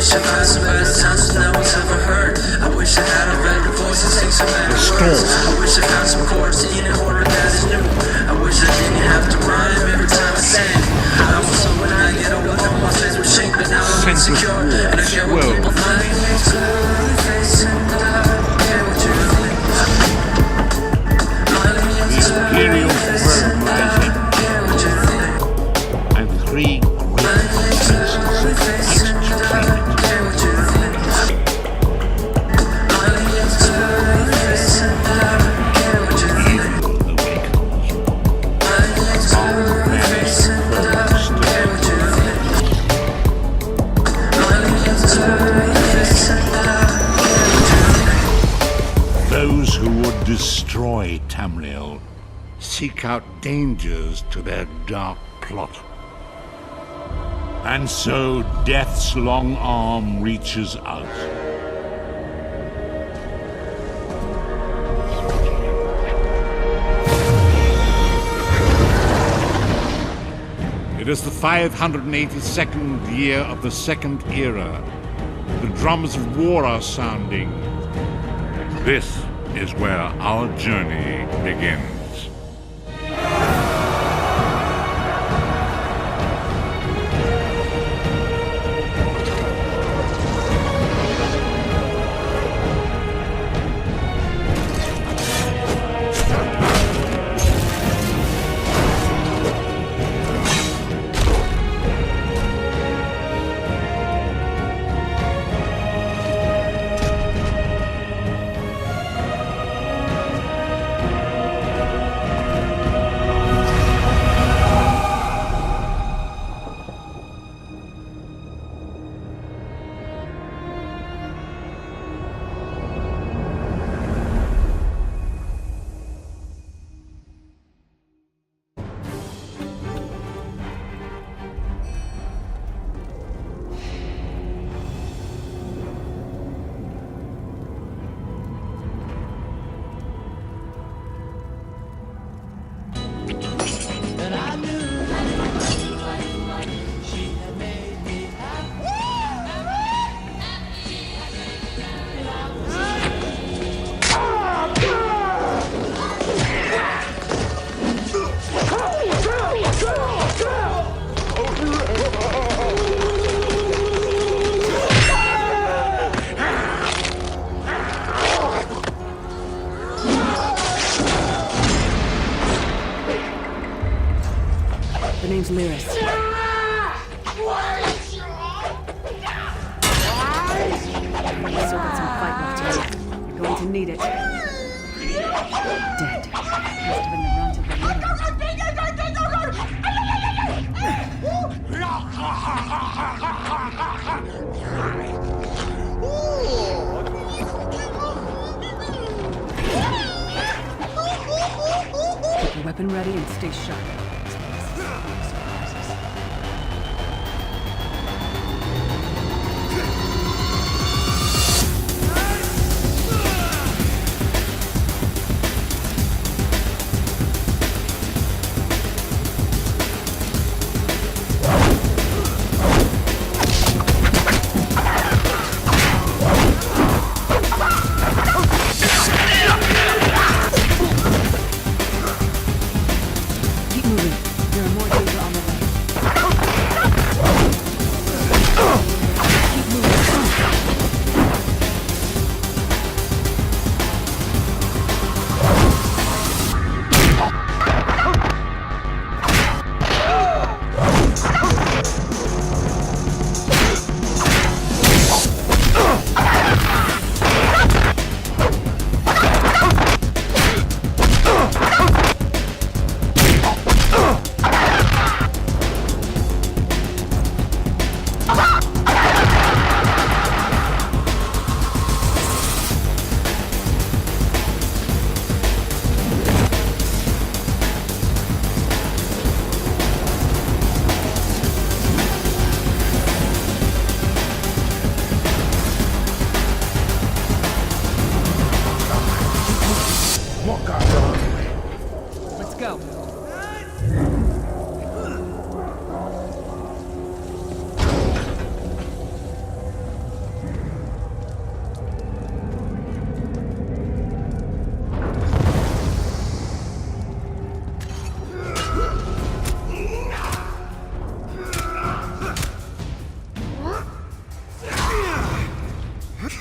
wish I found some better sounds than that was ever heard. I wish I had a better voice and sing some better words. I wish I found some chords in an order that is new. I wish I didn't have to rhyme every time I sang. I was so when I get older, my face would shake, but now I'm insecure. And I care what people think. Imperial verb and three great princes Those who would destroy Tamriel seek out dangers to their dark plot. And so death's long arm reaches out. It is the 582nd year of the Second Era. The drums of war are sounding. This is where our journey begins. The name's Lyris. Still got some fight left to do. You're going to need it. Dead. Must have been the runt of the litter. Get your weapon ready and stay sharp. Keep moving.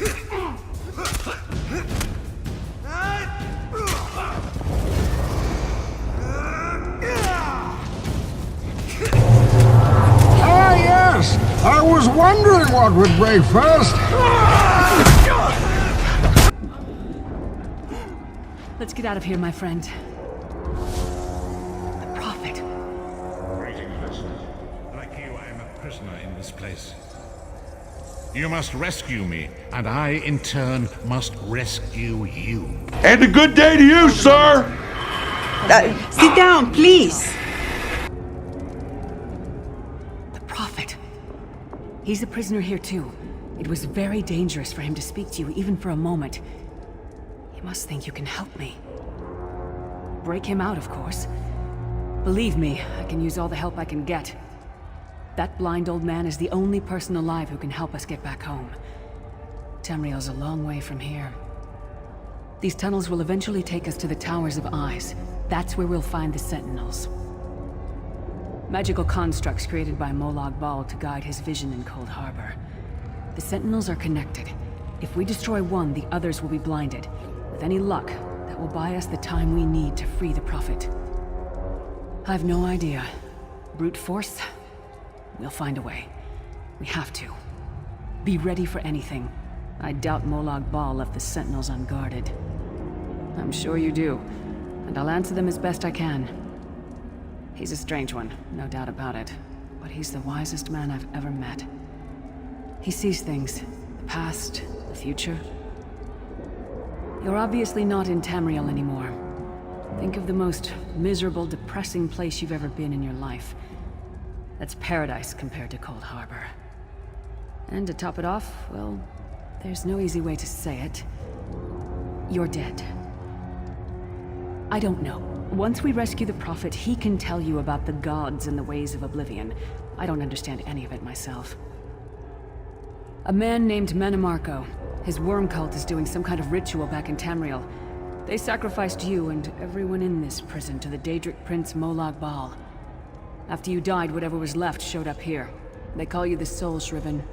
Ah, yes! I was wondering what would break first. Let's get out of here, my friend. The Prophet. Greetings, listener. Like you, I am a prisoner in this place. You must rescue me, and I, in turn, must rescue you. And a good day to you, sir! Sit down, please. The Prophet. He's a prisoner here, too. It was very dangerous for him to speak to you, even for a moment. You must think you can help me. Break him out, of course. Believe me, I can use all the help I can get. That blind old man is the only person alive who can help us get back home. Tamriel's a long way from here. These tunnels will eventually take us to the Towers of Eyes. That's where we'll find the Sentinels. Magical constructs created by Molag Bal to guide his vision in Cold Harbor. The Sentinels are connected. If we destroy one, the others will be blinded. With any luck, that will buy us the time we need to free the Prophet. I've no idea. Brute force? We'll find a way. We have to. Be ready for anything. I doubt Molag Bal left the Sentinels unguarded. I'm sure you do, and I'll answer them as best I can. He's a strange one, no doubt about it, but he's the wisest man I've ever met. He sees things, the past, the future. You're obviously not in Tamriel anymore. Think of the most miserable, depressing place you've ever been in your life. That's paradise compared to Cold Harbor. And to top it off, well, there's no easy way to say it. You're dead. I don't know. Once we rescue the Prophet, he can tell you about the gods and the ways of oblivion. I don't understand any of it myself. A man named Manamarco. His worm cult is doing some kind of ritual back in Tamriel. They sacrificed you and everyone in this prison to the Daedric Prince Molag Bal. After you died, whatever was left showed up here. They call you the Soul Shriven.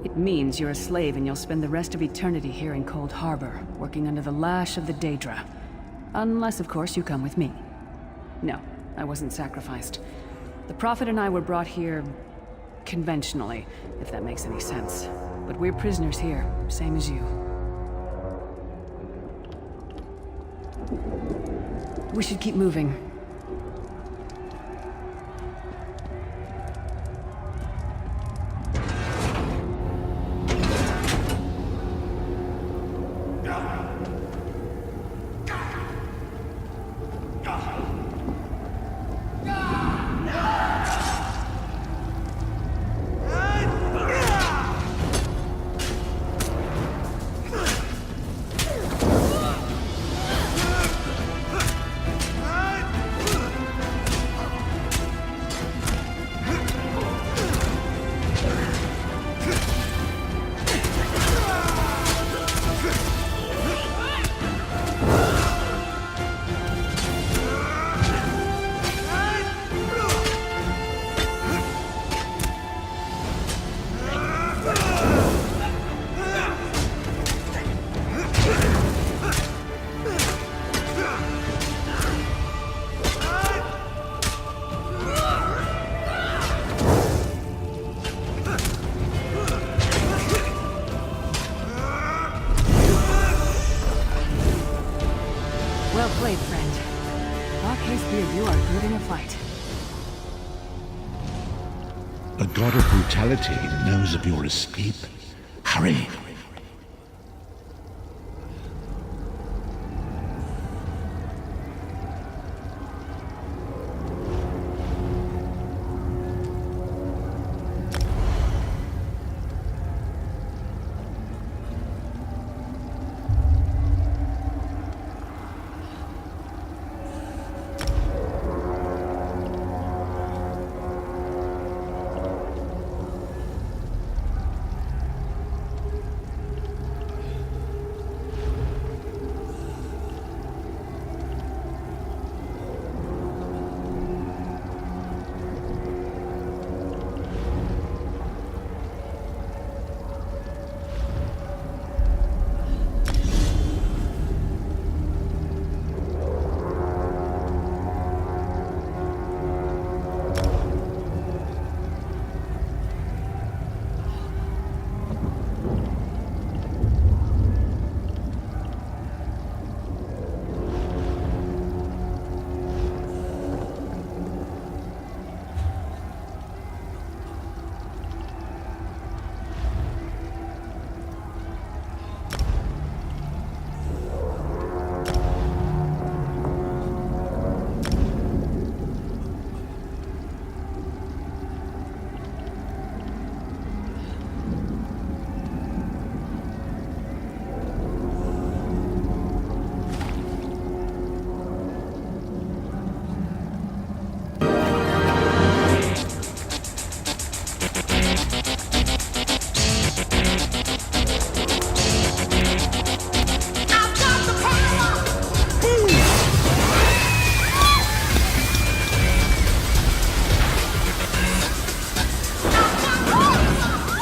It means you're a slave and you'll spend the rest of eternity here in Cold Harbor, working under the lash of the Daedra. Unless, of course, you come with me. No, I wasn't sacrificed. The Prophet and I were brought here conventionally, if that makes any sense. But we're prisoners here, same as you. We should keep moving. Well played, friend. Darkhazebeard, you are good in a fight. The god of brutality knows of your escape. Hurry!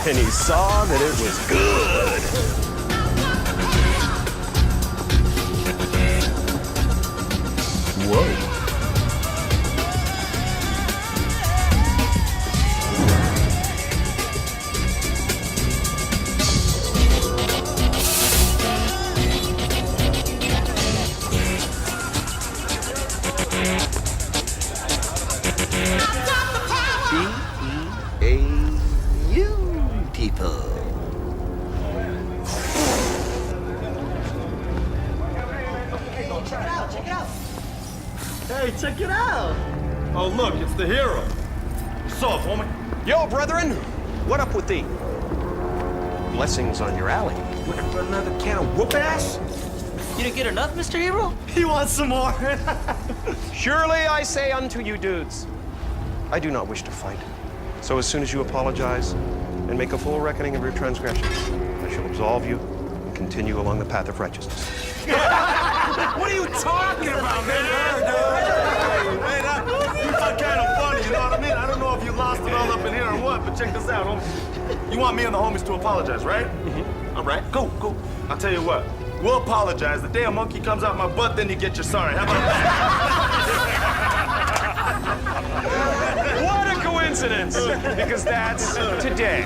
and he saw that it was good. Whoa. People. Hey, check it out! Oh, look, it's the hero. What's up, homie? Yo, brethren, what up with thee? Blessings on your alley. Looking for another can of whoop ass? You didn't get enough, Mr. Hero? He wants some more. Surely I say unto you dudes, I do not wish to fight. So as soon as you apologize and make a full reckoning of your transgressions, I shall absolve you and continue along the path of righteousness. What are you talking about, man? Hey, you are kind of funny, you know what I mean? I don't know if you lost it all up in here or what, but check this out, homie. You want me and the homies to apologize, right? Mm-hmm. All right, cool. I'll tell you what. We'll apologize. The day a monkey comes out my butt, then you get your sorry. How about that? What a coincidence! Because that's today.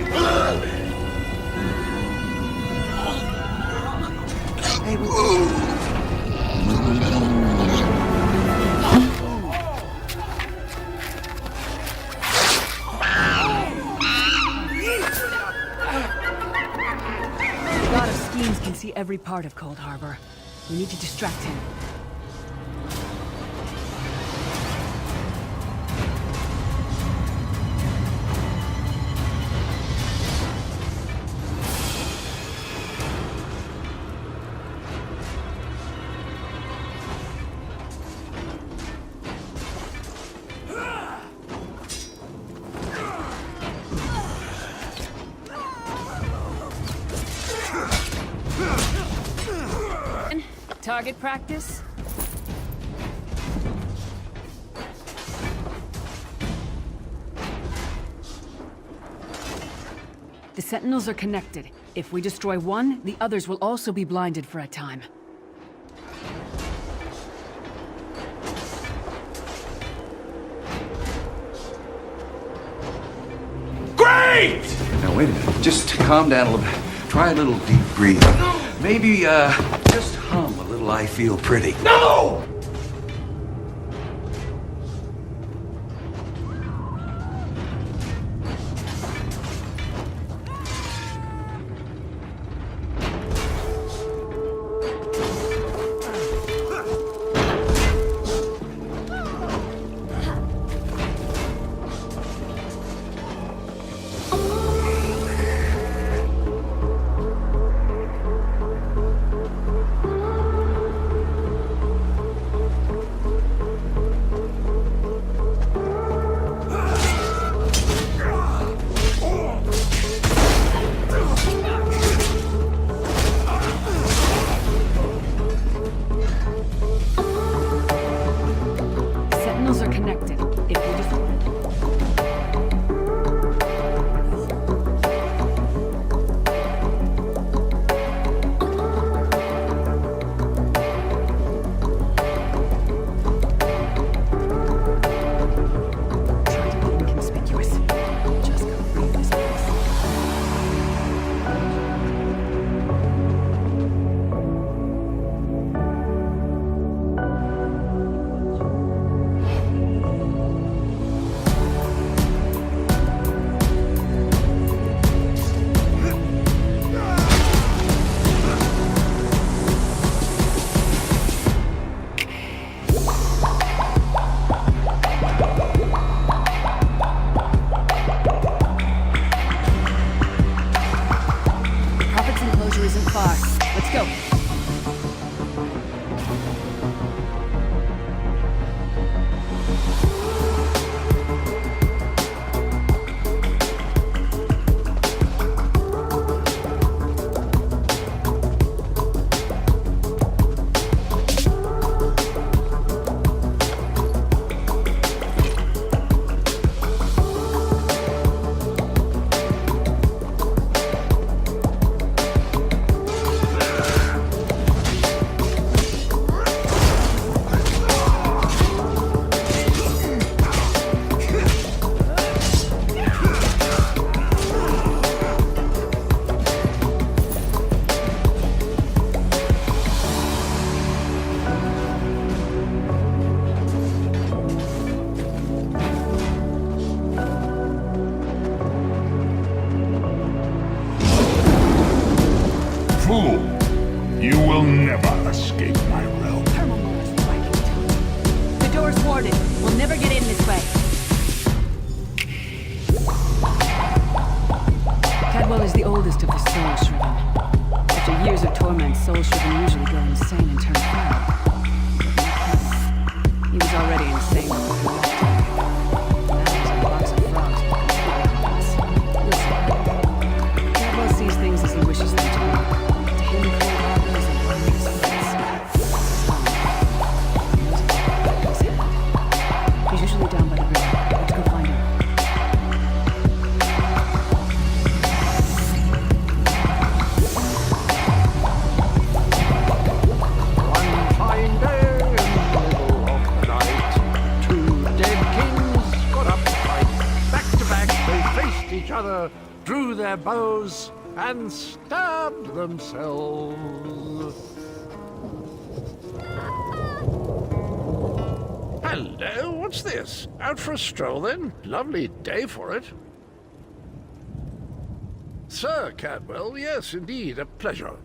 The god of schemes can see every part of Cold Harbor. We need to distract him. Target practice? The Sentinels are connected. If we destroy one, the others will also be blinded for a time. Great! Now wait a minute. Just calm down a little bit. Try a little deep breathing. Maybe, just hum a little I Feel Pretty. No! fool! You will never escape my realm. The door's warded. We'll never get in this way. Cadwell is the oldest of the Soul Shriven. After years of torment, Soul Shriven usually go insane and turn feral. He was already insane when we left him. Now he's a box of frogs. Listen, Cadwell sees things as he wishes them to be. To him, cold harbor is a wondrous place. He's usually down by the river. Let's go find him. Drew their bows and stabbed themselves. Hello, what's this? Out for a stroll then? Lovely day for it. Sir Cadwell, yes, indeed, a pleasure.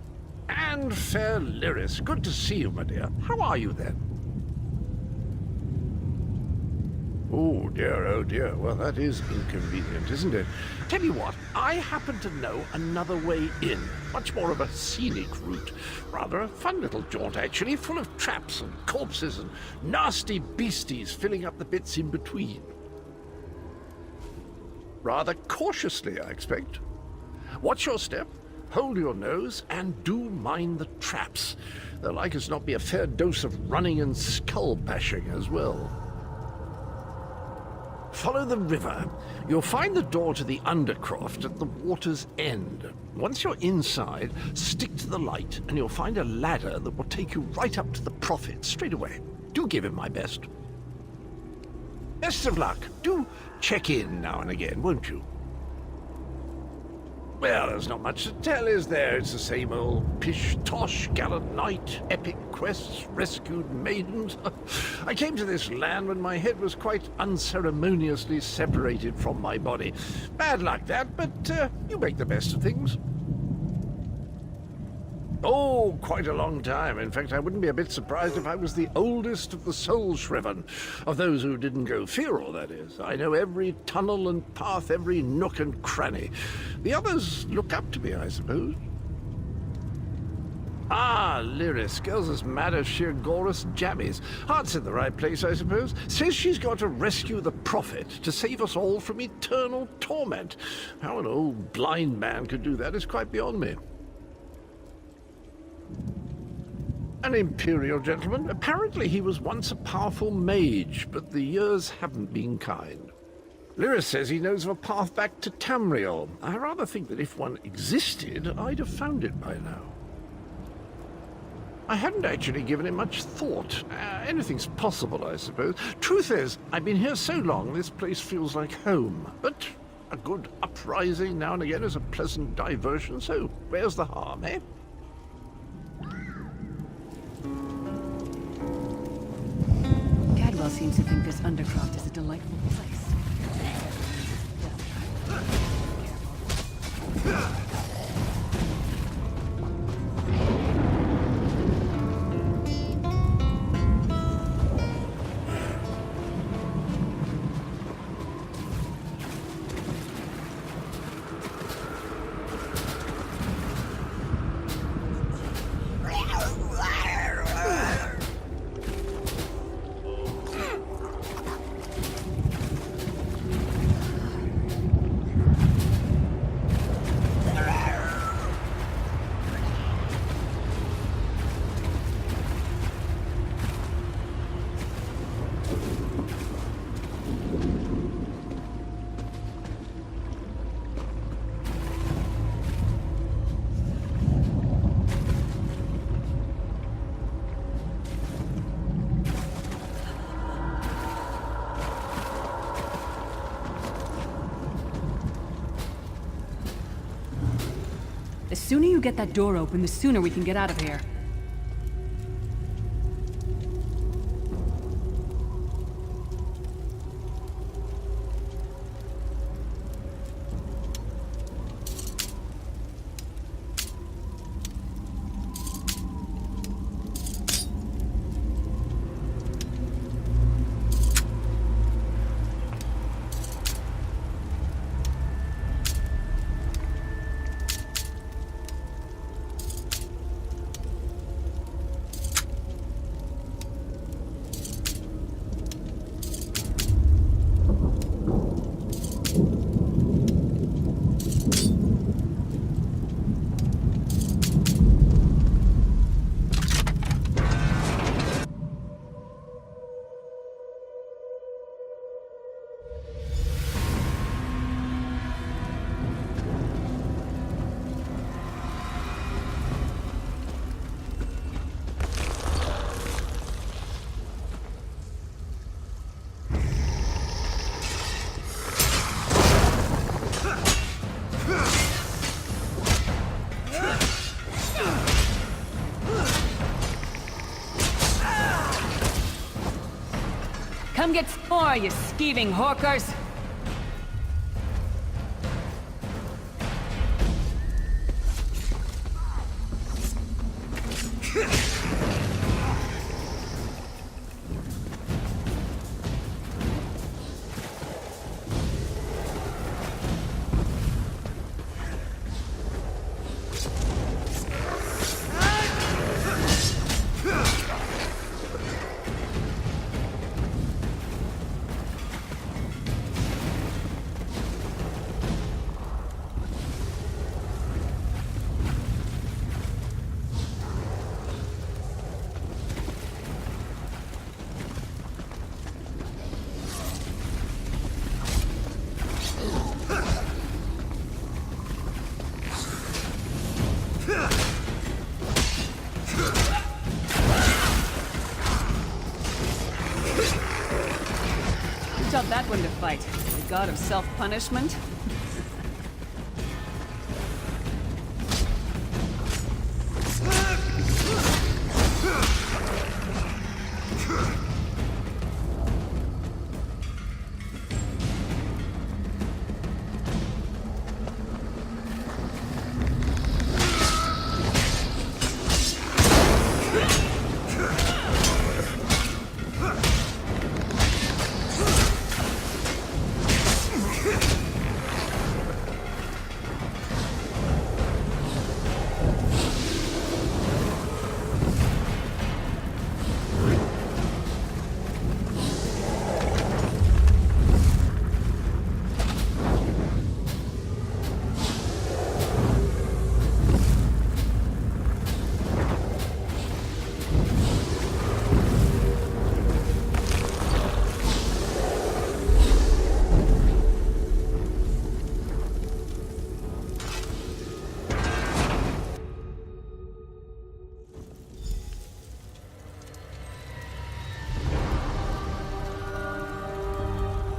And fair Lyris, good to see you, my dear. How are you then? Oh dear, well that is inconvenient, isn't it? Tell you what, I happen to know another way in. Much more of a scenic route. Rather a fun little jaunt, actually, full of traps and corpses and nasty beasties filling up the bits in between. Rather cautiously, I expect. Watch your step, hold your nose, and do mind the traps. There'll like as not be a fair dose of running and skull bashing as well. Follow the river. You'll find the door to the undercroft at the water's end. Once you're inside, stick to the light, and you'll find a ladder that will take you right up to the Prophet straight away. Do give him my best. Best of luck. Do check in now and again, won't you? Well, there's not much to tell, is there? It's the same old pish-tosh, gallant knight, epic quests, rescued maidens. I came to this land when my head was quite unceremoniously separated from my body. Bad luck, that, but you make the best of things. Oh, quite a long time. In fact, I wouldn't be a bit surprised if I was the oldest of the Soul Shriven. Of those who didn't go feral, that is. I know every tunnel and path, every nook and cranny. The others look up to me, I suppose. Ah, Lyris, girl's as mad as sheer Gorus jammies. Heart's in the right place, I suppose. Says she's got to rescue the Prophet to save us all from eternal torment. How an old blind man could do that is quite beyond me. An imperial gentleman. Apparently he was once a powerful mage, but the years haven't been kind. Lyris says he knows of a path back to Tamriel. I rather think that if one existed, I'd have found it by now. I hadn't actually given it much thought. Anything's possible, I suppose. Truth is, I've been here so long, this place feels like home. But a good uprising now and again is a pleasant diversion, so where's the harm, eh? Cadwell seems to think this Undercroft is a delightful place. The sooner you get that door open, the sooner we can get out of here. Come get some more, you skeeving hawkers! Who taught that one to fight? The god of self-punishment?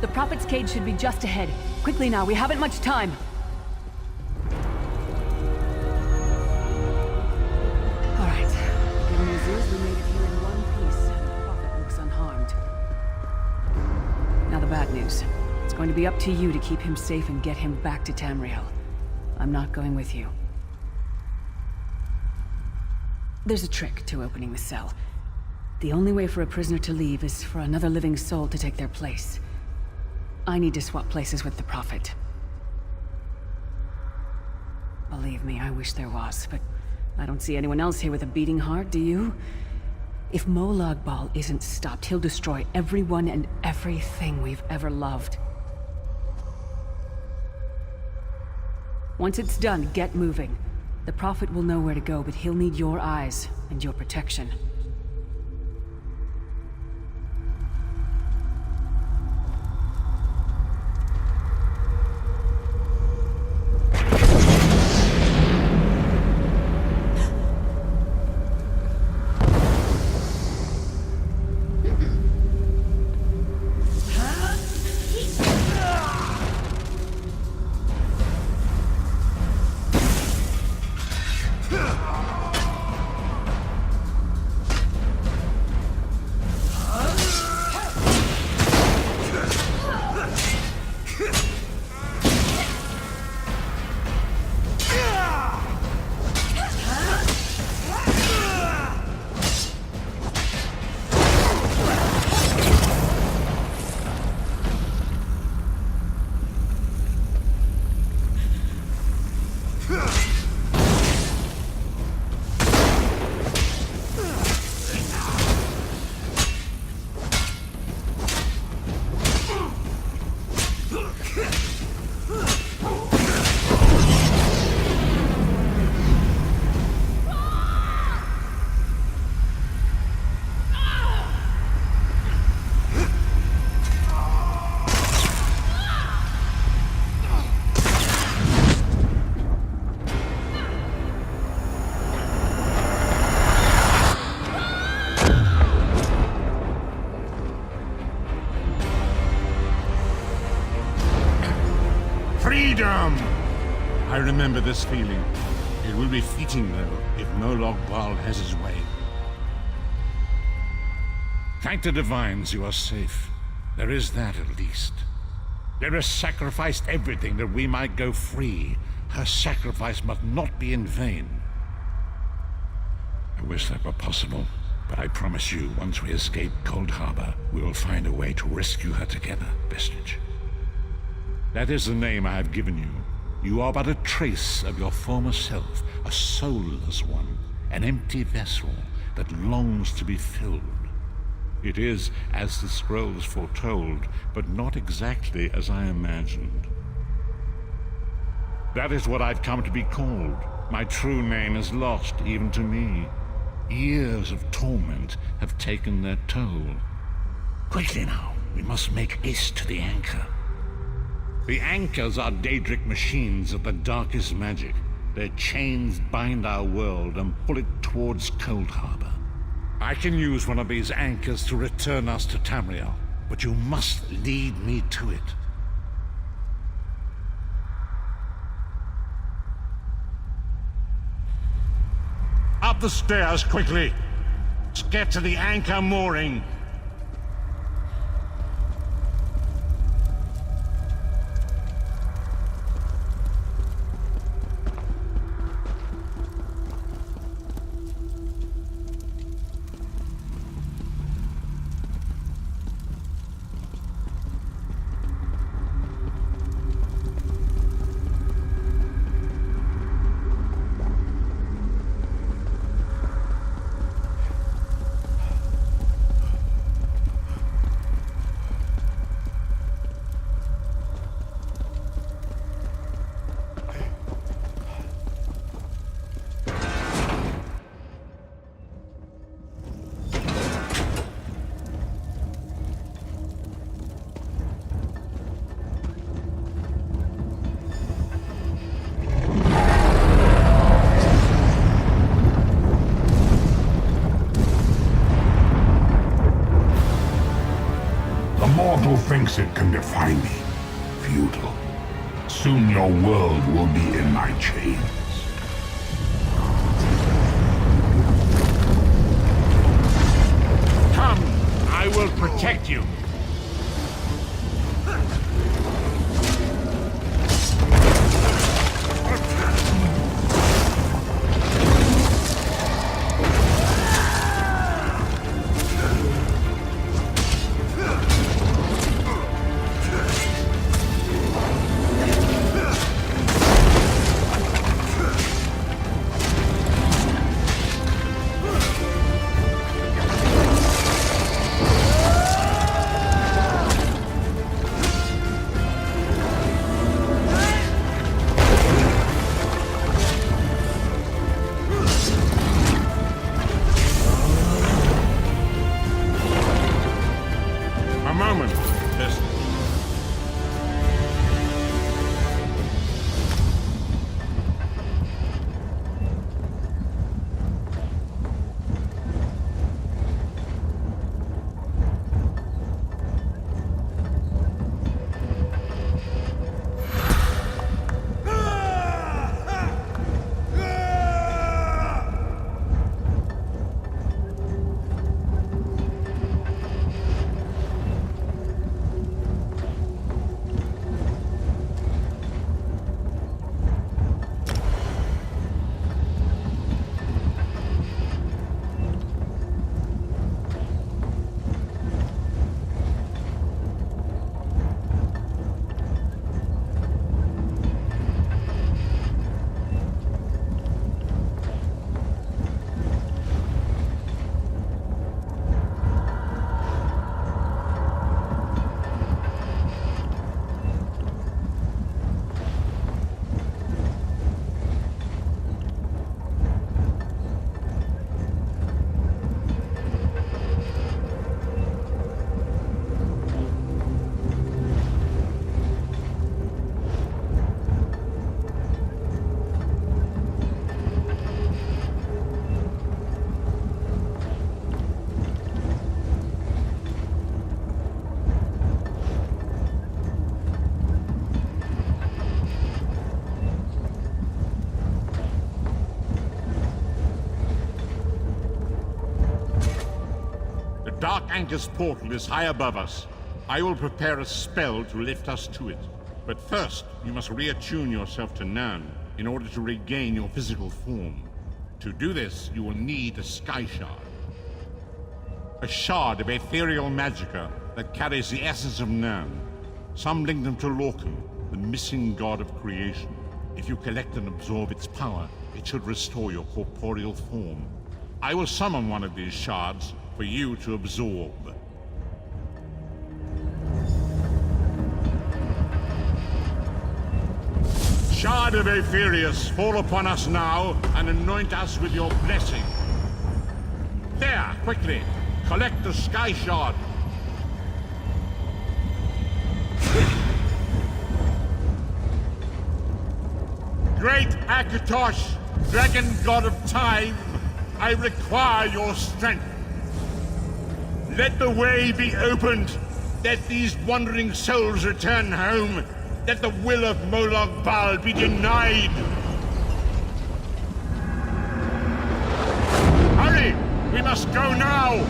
The Prophet's cage should be just ahead. Quickly now, we haven't much time. All right. The good news is we made it here in one piece, and the Prophet looks unharmed. Now the bad news. It's going to be up to you to keep him safe and get him back to Tamriel. I'm not going with you. There's a trick to opening the cell. The only way for a prisoner to leave is for another living soul to take their place. I need to swap places with the Prophet. Believe me, I wish there was, but I don't see anyone else here with a beating heart, do you? If Molag Bal isn't stopped, he'll destroy everyone and everything we've ever loved. Once it's done, get moving. The Prophet will know where to go, but he'll need your eyes and your protection. Freedom! I remember this feeling. It will be fleeting, though, if Molag Bal has his way. Thank the Divines you are safe. There is that at least. Lyra sacrificed everything that we might go free. Her sacrifice must not be in vain. I wish that were possible, but I promise you, once we escape Cold Harbor, we will find a way to rescue her together, Vestige. That is the name I have given you. You are but a trace of your former self, a soulless one, an empty vessel that longs to be filled. It is as the scrolls foretold, but not exactly as I imagined. That is what I've come to be called. My true name is lost even to me. Years of torment have taken their toll. Quickly now, we must make haste to the anchor. The anchors are Daedric machines of the darkest magic. Their chains bind our world and pull it towards Cold Harbor. I can use one of these anchors to return us to Tamriel, but you must lead me to it. Up the stairs, quickly! Let's get to the anchor mooring. Mortal thinks it can defy me. Futile. Soon your world will be in my chains. Come, I will protect you. Dark Anchor's portal is high above us. I will prepare a spell to lift us to it. But first, you must reattune yourself to Nern in order to regain your physical form. To do this, you will need a Sky Shard. A shard of ethereal magicka that carries the essence of Nern. Some link them to Lorcan, the missing god of creation. If you collect and absorb its power, it should restore your corporeal form. I will summon one of these shards for you to absorb. Shard of Aetherius, fall upon us now and anoint us with your blessing. There, quickly, collect the Sky Shard. Great Akatosh, dragon god of time, I require your strength. Let the way be opened. Let these wandering souls return home. Let the will of Molag Bal be denied. Hurry! We must go now!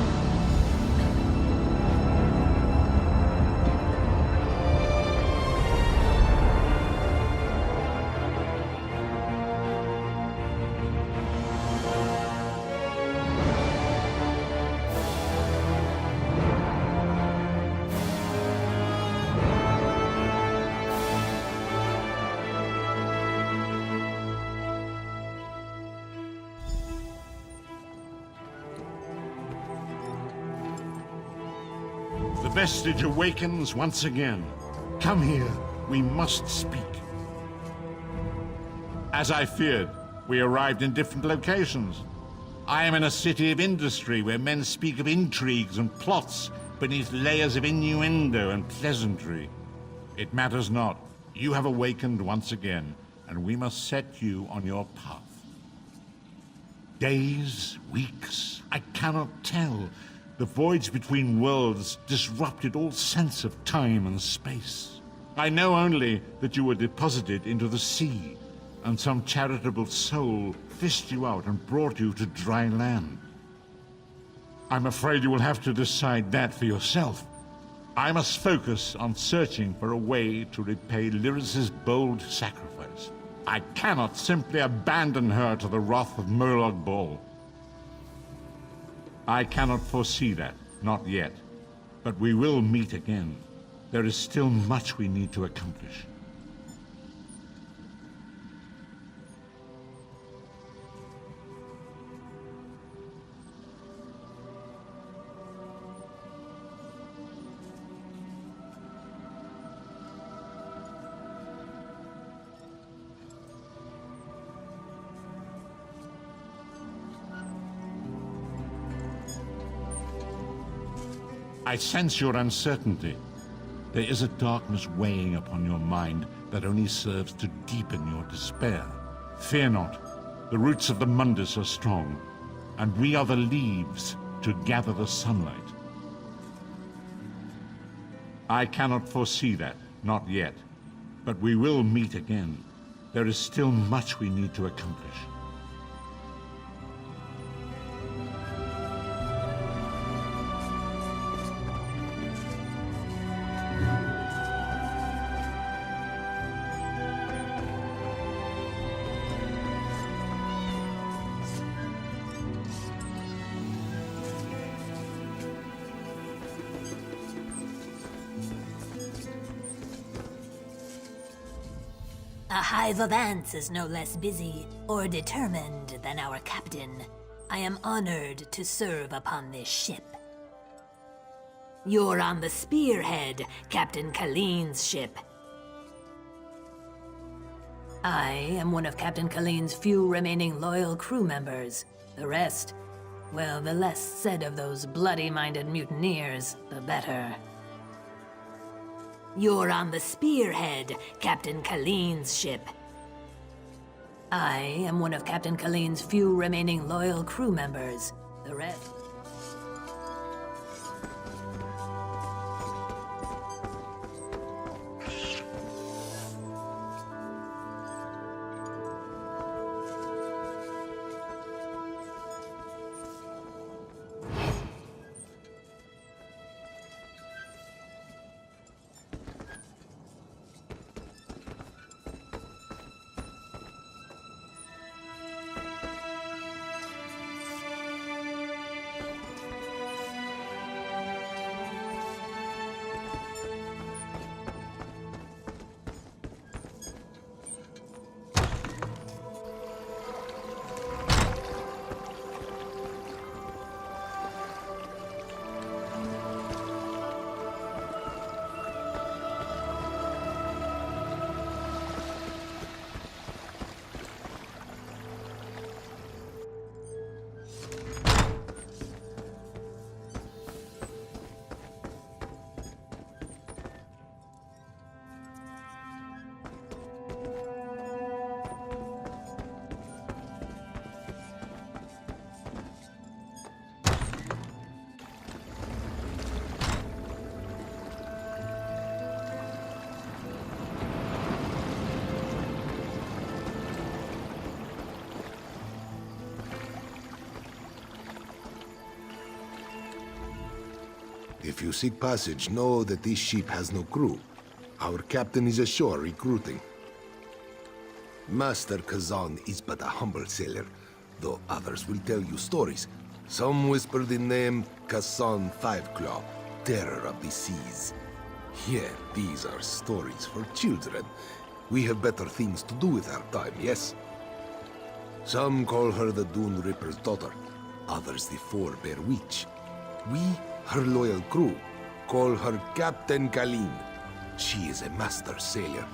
The vestige awakens once again. Come here, we must speak. As I feared, we arrived in different locations. I am in a city of industry where men speak of intrigues and plots beneath layers of innuendo and pleasantry. It matters not. You have awakened once again, and we must set you on your path. Days, weeks, I cannot tell. The voids between worlds disrupted all sense of time and space. I know only that you were deposited into the sea, and some charitable soul fished you out and brought you to dry land. I'm afraid you will have to decide that for yourself. I must focus on searching for a way to repay Lyris's bold sacrifice. I cannot simply abandon her to the wrath of Molag Bal. I cannot foresee that, not yet. But we will meet again. There is still much we need to accomplish. I sense your uncertainty. There is a darkness weighing upon your mind that only serves to deepen your despair. Fear not. The roots of the Mundus are strong, and we are the leaves to gather the sunlight. I cannot foresee that, not yet. But we will meet again. There is still much we need to accomplish. A hive of ants is no less busy or determined than our captain. I am honored to serve upon this ship. You're on the Spearhead, Captain Kaleem's ship. I am one of Captain Kaleem's few remaining loyal crew members. The rest, well, the less said of those bloody-minded mutineers, the better. You're on the Spearhead, Captain Kaleem's ship. I am one of Captain Kaleem's few remaining loyal crew members. The rest... If you seek passage, know that this ship has no crew. Our captain is ashore recruiting. Master Kazan is but a humble sailor, though others will tell you stories. Some whisper the name Kazan Fiveclaw, terror of the seas. Yeah, these are stories for children. We have better things to do with our time, yes? Some call her the Dune Ripper's daughter, others the Forebear Witch. We, her loyal crew, call her Captain Kaleen. She is a master sailor,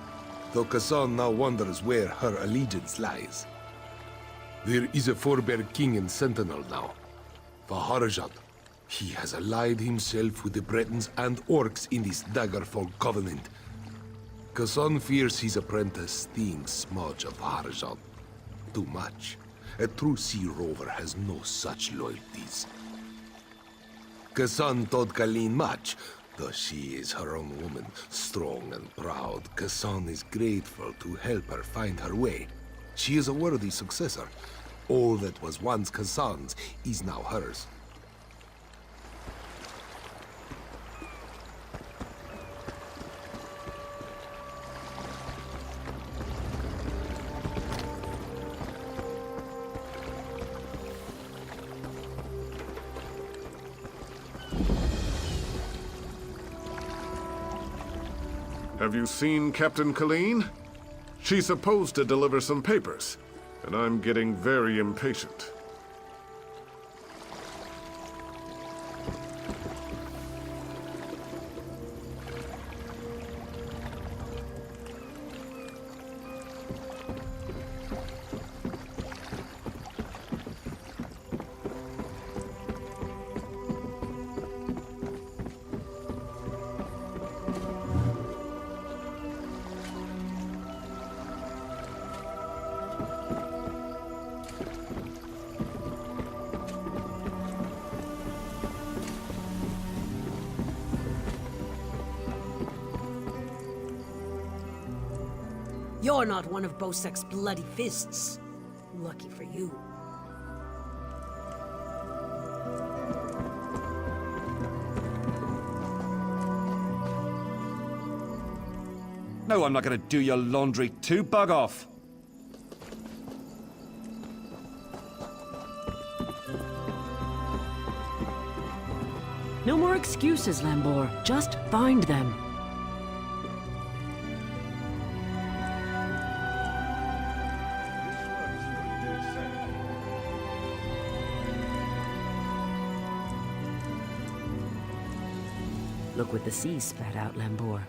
though Kazan now wonders where her allegiance lies. There is a Forebear King and Sentinel now, Vaharajat. He has allied himself with the Bretons and Orcs in this Daggerfall covenant. Kazan fears his apprentice thinks Smudge of Vaharajat too much. A true sea rover has no such loyalties. Kazan taught Kaleen much, though she is her own woman, strong and proud. Kazan is grateful to help her find her way. She is a worthy successor. All that was once Kazan's is now hers. Have you seen Captain Kaleen? She's supposed to deliver some papers, and I'm getting very impatient. You're not one of Bosek's bloody fists. Lucky for you. No, I'm not gonna do your laundry too. Bug off! No more excuses, Lambor. Just find them. Look what the sea spat out, Lambor.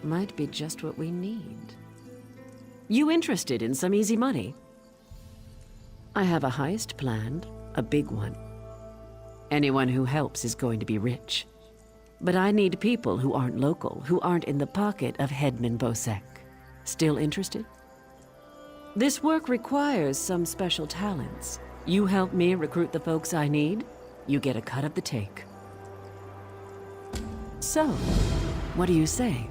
Might be just what we need. You interested in some easy money? I have a heist planned, a big one. Anyone who helps is going to be rich. But I need people who aren't local, who aren't in the pocket of Headman Bosek. Still interested? This work requires some special talents. You help me recruit the folks I need, you get a cut of the take. So, what do you say?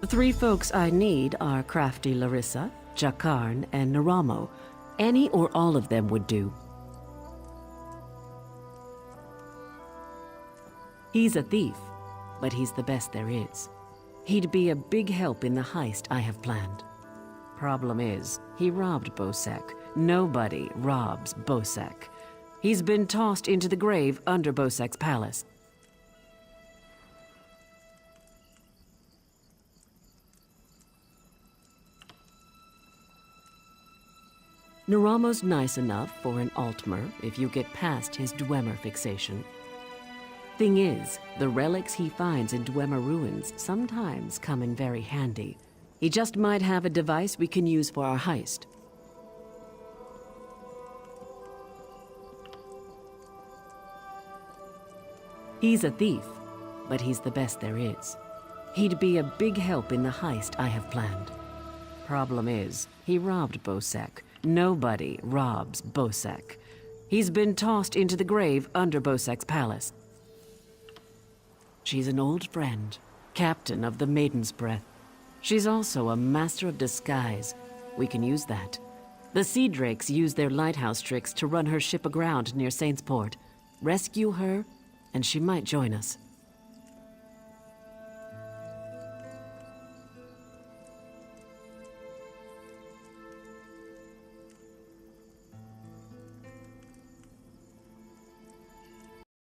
The three folks I need are Crafty Larissa, Jakarn, and Naramo. Any or all of them would do. He's a thief, but he's the best there is. He'd be a big help in the heist I have planned. Problem is, he robbed Bosek. Nobody robs Bosek. He's been tossed into the grave under Bosek's palace. Naramo's nice enough for an Altmer if you get past his Dwemer fixation. Thing is, the relics he finds in Dwemer ruins sometimes come in very handy. He just might have a device we can use for our heist. He's a thief, but he's the best there is. He'd be a big help in the heist I have planned. Problem is, he robbed Bosek. Nobody robs Bosek. He's been tossed into the grave under Bosek's palace. She's an old friend, captain of the Maiden's Breath. She's also a master of disguise. We can use that. The Sea Drakes use their lighthouse tricks to run her ship aground near Saintsport. Rescue her, and she might join us.